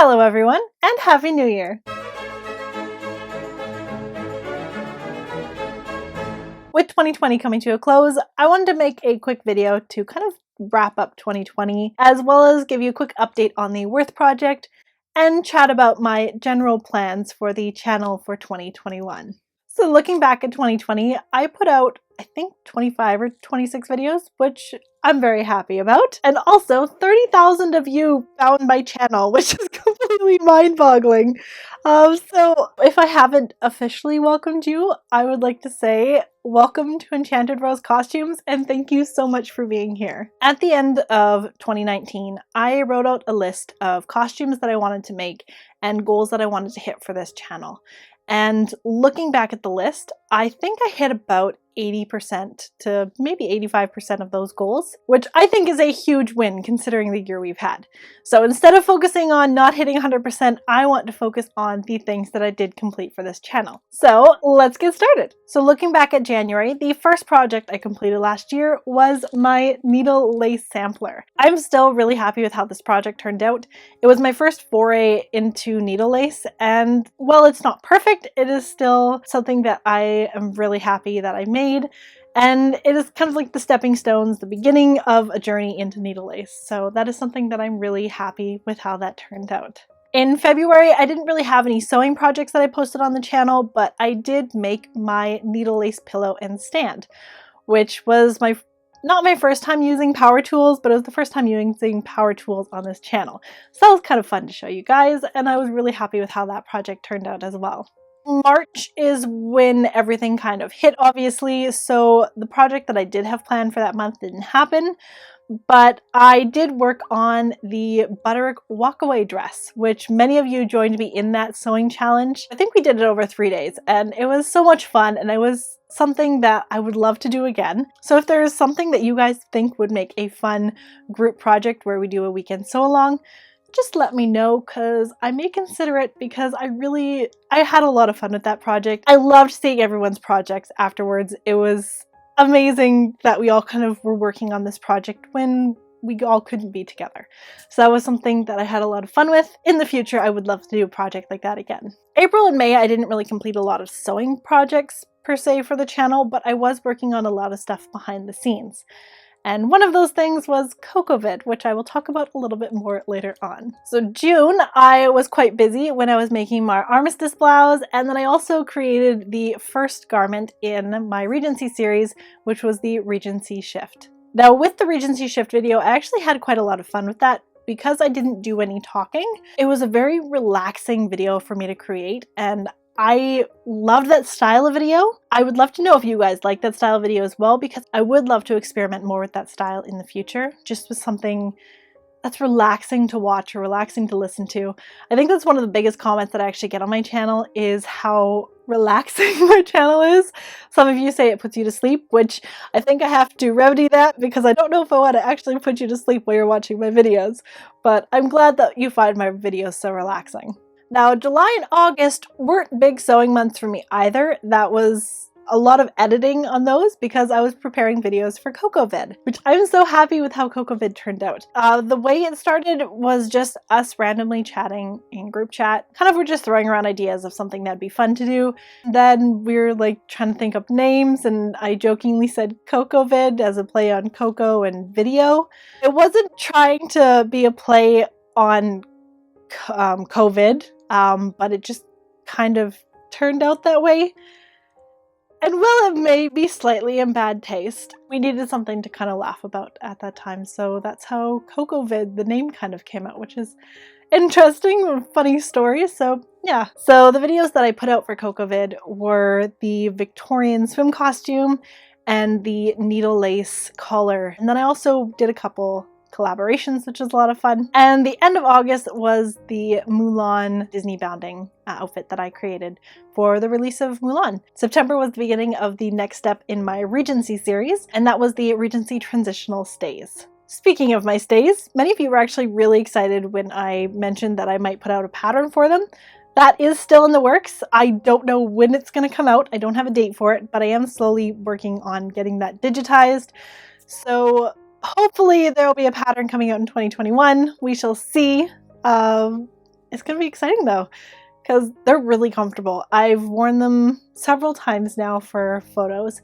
Hello everyone, and Happy New Year! With 2020 coming to a close, I wanted to make a quick video to kind of wrap up 2020, as well as give you a quick update on the Worth project, and chat about my general plans for the channel for 2021. So looking back at 2020, I put out, I think 25 or 26 videos, which I'm very happy about. And also 30,000 of you found my channel, which is completely mind-boggling. So if I haven't officially welcomed you, I would like to say welcome to Enchanted Rose Costumes and thank you so much for being here. At the end of 2019, I wrote out a list of costumes that I wanted to make and goals that I wanted to hit for this channel. And looking back at the list, I think I hit about 80% to maybe 85% of those goals, which I think is a huge win considering the year we've had. So instead of focusing on not hitting 100%, I want to focus on the things that I did complete for this channel. So let's get started. So looking back at January, the first project I completed last year was my needle lace sampler. I'm still really happy with how this project turned out. It was my first foray into needle lace, and while it's not perfect, it is still something that I am really happy that I made. And it is kind of like the stepping stones, the beginning of a journey into needle lace. So that is something that I'm really happy with how that turned out. In February, I didn't really have any sewing projects that I posted on the channel, but I did make my needle lace pillow and stand, which was not my first time using power tools, but it was the first time using power tools on this channel. So that was kind of fun to show you guys, and I was really happy with how that project turned out as well. March is when everything kind of hit, obviously, so the project that I did have planned for that month didn't happen, but I did work on the Butterick walkaway dress, which many of you joined me in that sewing challenge. I think we did it over 3 days, and it was so much fun, and it was something that I would love to do again. So if there is something that you guys think would make a fun group project where we do a weekend sew-along, just let me know, because I may consider it, because I had a lot of fun with that project. I loved seeing everyone's projects afterwards. It was amazing that we all kind of were working on this project when we all couldn't be together. So that was something that I had a lot of fun with. In the future, I would love to do a project like that again. April and May, I didn't really complete a lot of sewing projects per se for the channel, but I was working on a lot of stuff behind the scenes. And one of those things was CocoVid, which I will talk about a little bit more later on. So June, I was quite busy when I was making my armistice blouse, and then I also created the first garment in my Regency series, which was the Regency Shift. Now with the Regency Shift video, I actually had quite a lot of fun with that because I didn't do any talking. It was a very relaxing video for me to create, and I loved that style of video. I would love to know if you guys like that style of video as well, because I would love to experiment more with that style in the future, just with something that's relaxing to watch or relaxing to listen to. I think that's one of the biggest comments that I actually get on my channel, is how relaxing my channel is. Some of you say it puts you to sleep, which I think I have to remedy that, because I don't know if I want to actually put you to sleep while you're watching my videos, but I'm glad that you find my videos so relaxing. Now, July and August weren't big sewing months for me either. That was a lot of editing on those because I was preparing videos for CocoVid, which I'm so happy with how CocoVid turned out. The way it started was just us randomly chatting in group chat. Kind of we're just throwing around ideas of something that'd be fun to do. Then we were like trying to think up names, and I jokingly said CocoVid as a play on Coco and video. It wasn't trying to be a play on COVID, but it just kind of turned out that way. And while it may be slightly in bad taste, we needed something to kind of laugh about at that time, so that's how CocoVid, the name, kind of came out, which is interesting and funny story. So yeah, so the videos that I put out for CocoVid were the Victorian swim costume and the needle lace collar, and then I also did a couple collaborations, which was a lot of fun. And the end of August was the Mulan Disney bounding outfit that I created for the release of Mulan. September was the beginning of the next step in my Regency series, and that was the Regency transitional stays. Speaking of my stays, many of you were actually really excited when I mentioned that I might put out a pattern for them. That is still in the works. I don't know when it's going to come out. I don't have a date for it, but I am slowly working on getting that digitized. So hopefully there will be a pattern coming out in 2021. We shall see. It's gonna be exciting though, because they're really comfortable. I've worn them several times now for photos,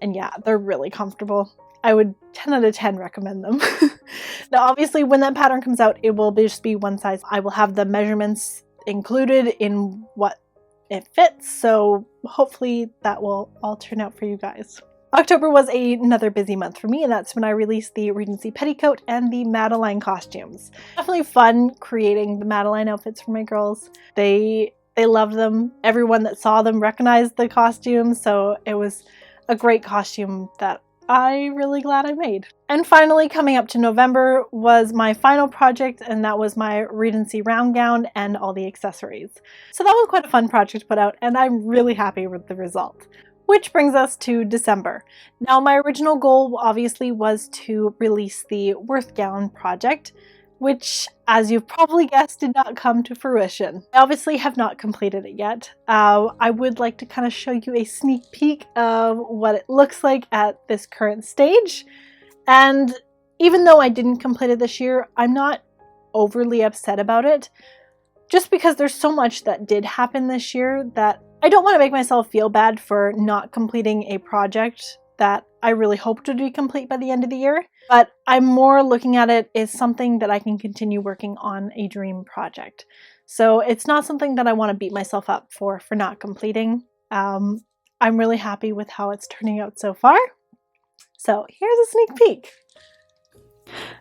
and yeah, they're really comfortable. I would 10 out of 10 recommend them. Now obviously when that pattern comes out, it will just be one size. I will have the measurements included in what it fits, so hopefully that will all turn out for you guys. October was another busy month for me, and that's when I released the Regency petticoat and the Madeline costumes. Definitely fun creating the Madeline outfits for my girls. They loved them. Everyone that saw them recognized the costumes, so it was a great costume that I'm really glad I made. And finally, coming up to November was my final project, and that was my Regency round gown and all the accessories. So that was quite a fun project to put out, and I'm really happy with the result. Which brings us to December. Now my original goal obviously was to release the Worth gown project, which, as you've probably guessed, did not come to fruition. I obviously have not completed it yet. I would like to kind of show you a sneak peek of what it looks like at this current stage. And even though I didn't complete it this year, I'm not overly upset about it, just because there's so much that did happen this year that I don't want to make myself feel bad for not completing a project that I really hoped would be complete by the end of the year. But I'm more looking at it as something that I can continue working on a dream project. So it's not something that I want to beat myself up for not completing. I'm really happy with how it's turning out so far. So here's a sneak peek.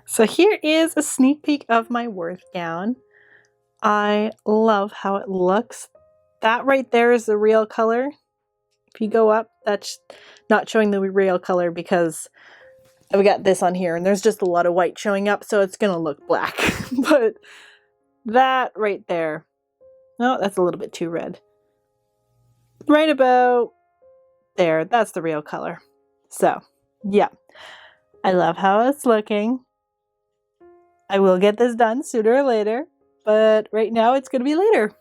So here is a sneak peek of my Worth gown. I love how it looks. That right there is the real color. If you go up, that's not showing the real color because I've got this on here and there's just a lot of white showing up, so it's gonna look black. But that right there, no, that's a little bit too red. Right about there, that's the real color. So yeah, I love how it's looking. I will get this done sooner or later, but right now it's gonna be later.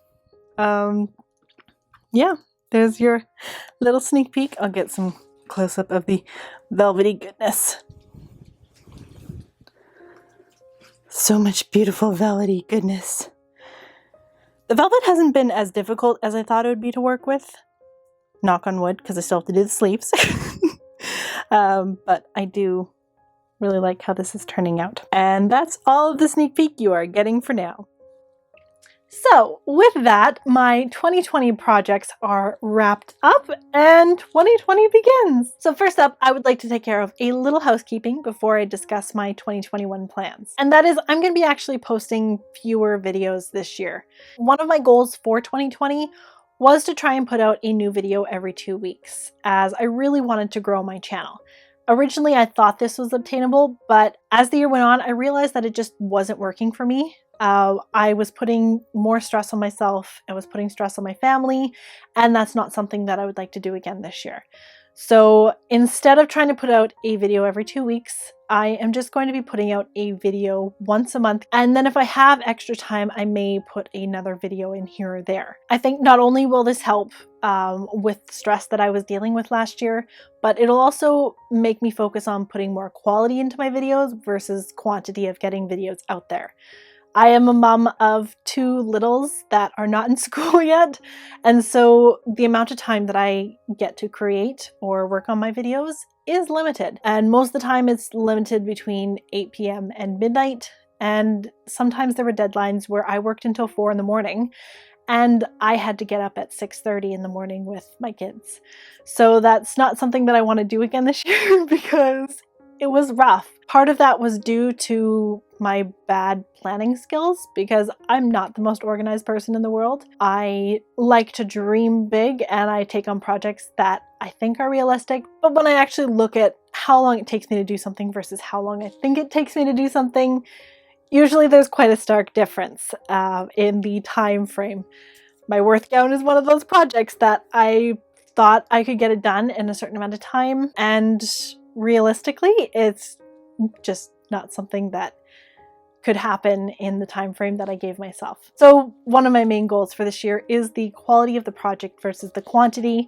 Yeah, there's your little sneak peek. I'll get some close-up of the velvety goodness. So much beautiful velvety goodness. The velvet hasn't been as difficult as I thought it would be to work with. Knock on wood, because I still have to do the sleeves. But I do really like how this is turning out. And that's all of the sneak peek you are getting for now. So with that, my 2020 projects are wrapped up and 2020 begins. So first up, I would like to take care of a little housekeeping before I discuss my 2021 plans. And that is, I'm going to be actually posting fewer videos this year. One of my goals for 2020 was to try and put out a new video every 2 weeks, as I really wanted to grow my channel. Originally, I thought this was obtainable, but as the year went on, I realized that it just wasn't working for me. I was putting more stress on myself, I was putting stress on my family, and that's not something that I would like to do again this year. So instead of trying to put out a video every 2 weeks, I am just going to be putting out a video once a month, and then if I have extra time, I may put another video in here or there. I think not only will this help with stress that I was dealing with last year, but it'll also make me focus on putting more quality into my videos versus quantity of getting videos out there. I am a mom of 2 littles that are not in school yet, and so the amount of time that I get to create or work on my videos is limited. And most of the time it's limited between 8 p.m. and midnight, and sometimes there were deadlines where I worked until 4 in the morning, and I had to get up at 6:30 in the morning with my kids. So that's not something that I want to do again this year because it was rough. Part of that was due to my bad planning skills because I'm not the most organized person in the world. I like to dream big and I take on projects that I think are realistic, but when I actually look at how long it takes me to do something versus how long I think it takes me to do something, usually there's quite a stark difference in the time frame. My Worth gown is one of those projects that I thought I could get it done in a certain amount of time, and realistically, it's just not something that could happen in the time frame that I gave myself. So one of my main goals for this year is the quality of the project versus the quantity,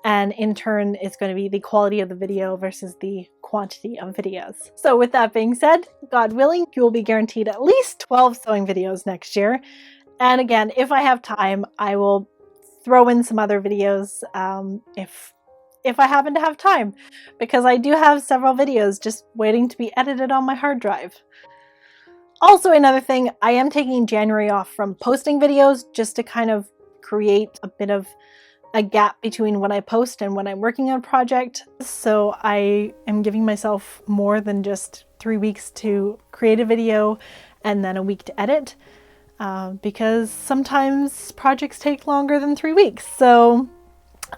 and in turn it's going to be the quality of the video versus the quantity of videos. So with that being said, God willing, you will be guaranteed at least 12 sewing videos next year. And again, if I have time, I will throw in some other videos if I happen to have time, because I do have several videos just waiting to be edited on my hard drive. Also, another thing, I am taking January off from posting videos just to kind of create a bit of a gap between when I post and when I'm working on a project. So I am giving myself more than just 3 weeks to create a video and then a week to edit, because sometimes projects take longer than 3 weeks. So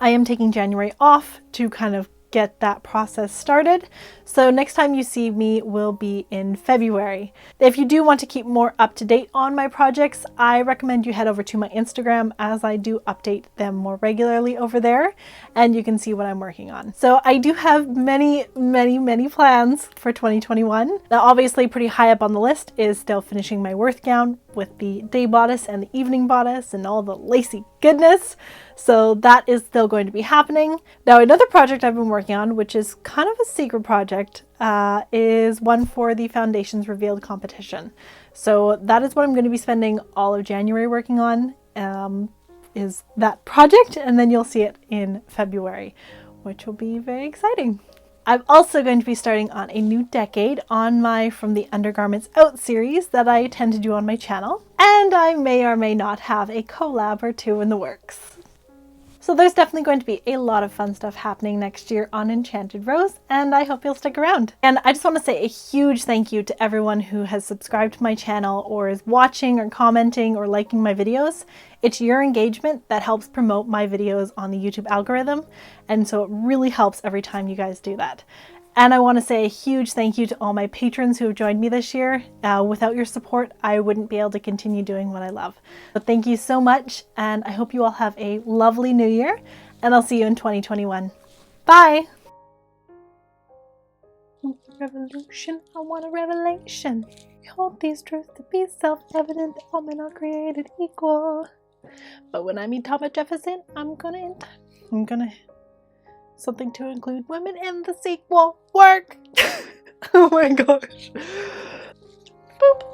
I am taking January off to kind of get that process started. So next time you see me will be in February. If you do want to keep more up to date on my projects, I recommend you head over to my Instagram, as I do update them more regularly over there, and you can see what I'm working on. So I do have many plans for 2021. Now obviously pretty high up on the list is still finishing my Worth gown with the day bodice and the evening bodice and all the lacy goodness. So that is still going to be happening. Now another project I've been working on, which is kind of a secret project, is one for the Foundations Revealed competition. So that is what I'm going to be spending all of January working on, is that project, and then you'll see it in February, which will be very exciting. I'm also going to be starting on a new decade on my From the Undergarments Out series that I tend to do on my channel, and I may or may not have a collab or two in the works. So there's definitely going to be a lot of fun stuff happening next year on Enchanted Rose, and I hope you'll stick around. And I just want to say a huge thank you to everyone who has subscribed to my channel or is watching or commenting or liking my videos. It's your engagement that helps promote my videos on the YouTube algorithm, and so it really helps every time you guys do that. And I want to say a huge thank you to all my patrons who have joined me this year. Without your support, I wouldn't be able to continue doing what I love. So thank you so much, and I hope you all have a lovely new year, and I'll see you in 2021. Bye! Revolution, I want a revelation. We hold these truths to be self-evident, that all men are created equal. But when I meet Thomas Jefferson, I'm gonna something to include women in the sequel. Work! Oh my gosh. Boop.